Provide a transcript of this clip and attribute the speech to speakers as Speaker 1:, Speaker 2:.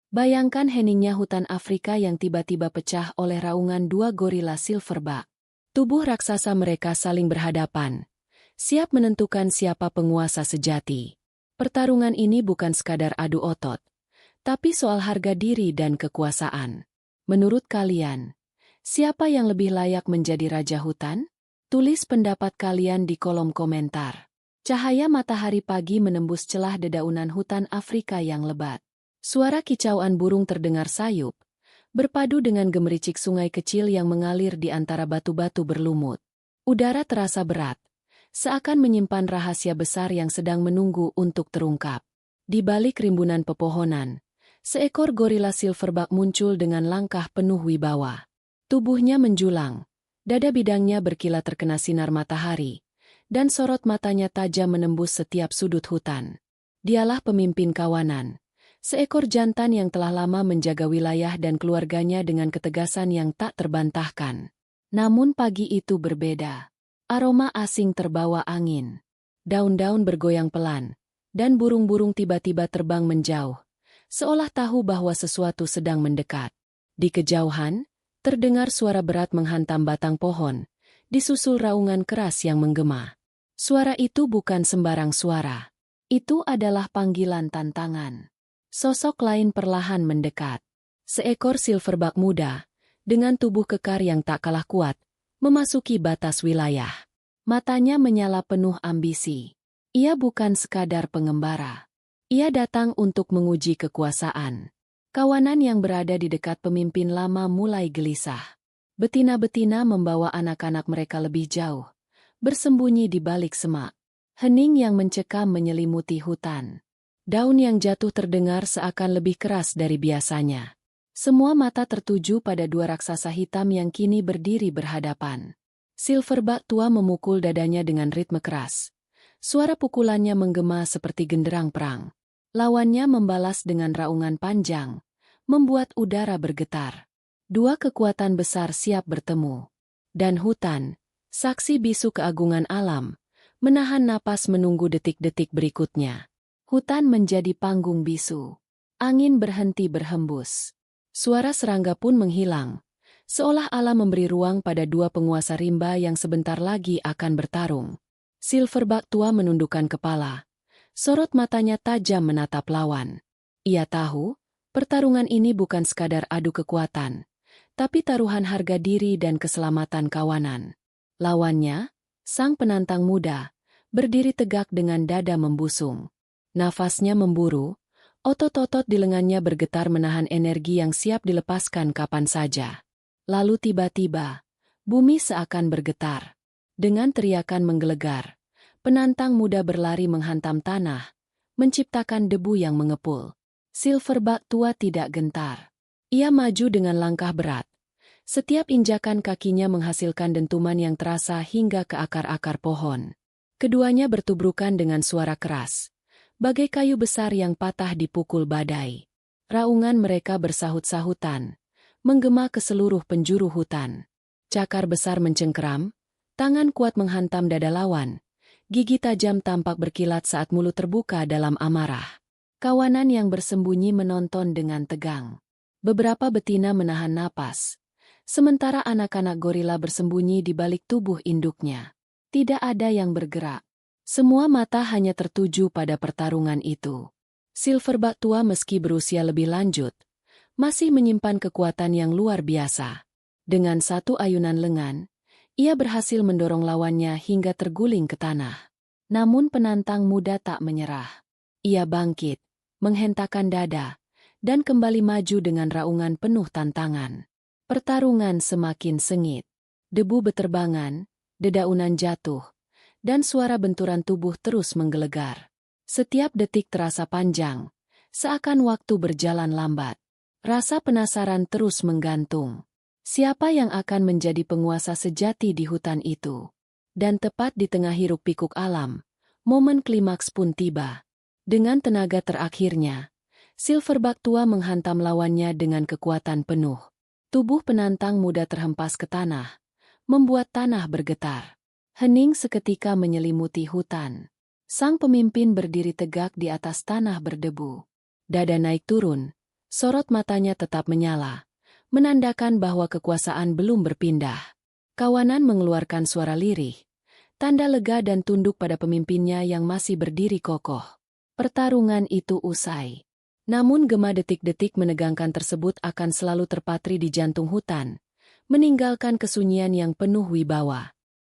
Speaker 1: Bayangkan heningnya hutan Afrika yang tiba-tiba pecah oleh raungan dua gorila silverback. Tubuh raksasa mereka saling berhadapan, siap menentukan siapa penguasa sejati. Pertarungan ini bukan sekadar adu otot, tapi soal harga diri dan kekuasaan. Menurut kalian, siapa yang lebih layak menjadi raja hutan? Tulis pendapat kalian di kolom komentar. Cahaya matahari pagi menembus celah dedaunan hutan Afrika yang lebat. Suara kicauan burung terdengar sayup, berpadu dengan gemericik sungai kecil yang mengalir di antara batu-batu berlumut. Udara terasa berat, seakan menyimpan rahasia besar yang sedang menunggu untuk terungkap. Di balik rimbunan pepohonan, seekor gorila silverback muncul dengan langkah penuh wibawa. Tubuhnya menjulang, dada bidangnya berkilat terkena sinar matahari, dan sorot matanya tajam menembus setiap sudut hutan. Dialah pemimpin kawanan. Seekor jantan yang telah lama menjaga wilayah dan keluarganya dengan ketegasan yang tak terbantahkan. Namun pagi itu berbeda. Aroma asing terbawa angin. Daun-daun bergoyang pelan, dan burung-burung tiba-tiba terbang menjauh, seolah tahu bahwa sesuatu sedang mendekat. Di kejauhan, terdengar suara berat menghantam batang pohon, disusul raungan keras yang menggema. Suara itu bukan sembarang suara. Itu adalah panggilan tantangan. Sosok lain perlahan mendekat. Seekor silverback muda, dengan tubuh kekar yang tak kalah kuat, memasuki batas wilayah. Matanya menyala penuh ambisi. Ia bukan sekadar pengembara. Ia datang untuk menguji kekuasaan. Kawanan yang berada di dekat pemimpin lama mulai gelisah. Betina-betina membawa anak-anak mereka lebih jauh, bersembunyi di balik semak. Hening yang mencekam menyelimuti hutan. Daun yang jatuh terdengar seakan lebih keras dari biasanya. Semua mata tertuju pada dua raksasa hitam yang kini berdiri berhadapan. Silverback tua memukul dadanya dengan ritme keras. Suara pukulannya menggema seperti genderang perang. Lawannya membalas dengan raungan panjang, membuat udara bergetar. Dua kekuatan besar siap bertemu. Dan hutan, saksi bisu keagungan alam, menahan napas menunggu detik-detik berikutnya. Hutan menjadi panggung bisu. Angin berhenti berhembus. Suara serangga pun menghilang, seolah alam memberi ruang pada dua penguasa rimba yang sebentar lagi akan bertarung. Silverback tua menundukkan kepala. Sorot matanya tajam menatap lawan. Ia tahu, pertarungan ini bukan sekadar adu kekuatan, tapi taruhan harga diri dan keselamatan kawanan. Lawannya, sang penantang muda, berdiri tegak dengan dada membusung. Nafasnya memburu, otot-otot di lengannya bergetar menahan energi yang siap dilepaskan kapan saja. Lalu tiba-tiba, bumi seakan bergetar. Dengan teriakan menggelegar, penantang muda berlari menghantam tanah, menciptakan debu yang mengepul. Silverback tua tidak gentar. Ia maju dengan langkah berat. Setiap injakan kakinya menghasilkan dentuman yang terasa hingga ke akar-akar pohon. Keduanya bertubrukan dengan suara keras, bagai kayu besar yang patah dipukul badai. Raungan mereka bersahut-sahutan, menggema ke seluruh penjuru hutan. Cakar besar mencengkeram, tangan kuat menghantam dada lawan, gigi tajam tampak berkilat saat mulut terbuka dalam amarah. Kawanan yang bersembunyi menonton dengan tegang. Beberapa betina menahan napas, sementara anak-anak gorila bersembunyi di balik tubuh induknya. Tidak ada yang bergerak. Semua mata hanya tertuju pada pertarungan itu. Silverback tua meski berusia lebih lanjut, masih menyimpan kekuatan yang luar biasa. Dengan satu ayunan lengan, ia berhasil mendorong lawannya hingga terguling ke tanah. Namun penantang muda tak menyerah. Ia bangkit, menghentakkan dada, dan kembali maju dengan raungan penuh tantangan. Pertarungan semakin sengit. Debu beterbangan, dedaunan jatuh, dan suara benturan tubuh terus menggelegar. Setiap detik terasa panjang, seakan waktu berjalan lambat. Rasa penasaran terus menggantung. Siapa yang akan menjadi penguasa sejati di hutan itu? Dan tepat di tengah hiruk-pikuk alam, momen klimaks pun tiba. Dengan tenaga terakhirnya, Silverback tua menghantam lawannya dengan kekuatan penuh. Tubuh penantang muda terhempas ke tanah, membuat tanah bergetar. Hening seketika menyelimuti hutan. Sang pemimpin berdiri tegak di atas tanah berdebu. Dada naik turun, Sorot matanya tetap menyala, menandakan bahwa kekuasaan belum berpindah. Kawanan mengeluarkan suara lirih, tanda lega dan tunduk pada pemimpinnya yang masih berdiri kokoh. Pertarungan itu usai. Namun gema detik-detik menegangkan tersebut akan selalu terpatri di jantung hutan, meninggalkan kesunyian yang penuh wibawa.